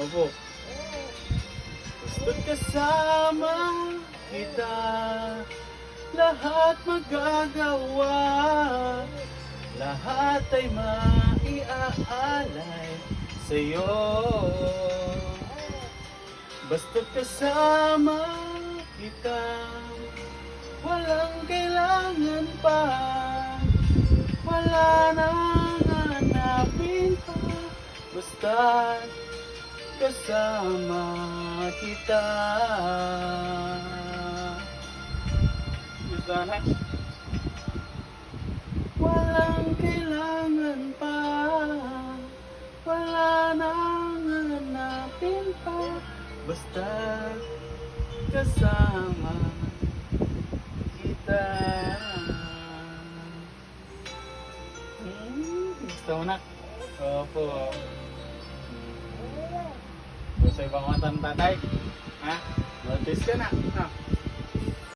Opo. Basta't kasama kita, lahat magagawa, lahat ay maiaalay sa'yo. Basta't kasama kita, walang kailangan pa, wala nang hanapin pa. Basta't kasama kita. Gusto na? Walang kailangan pa, wala nang hanapin pa. Basta't kasama kita. Gusto mo na? Opo. Gusto ibang mata ng tatay? Ha? Notice ka na? Ha?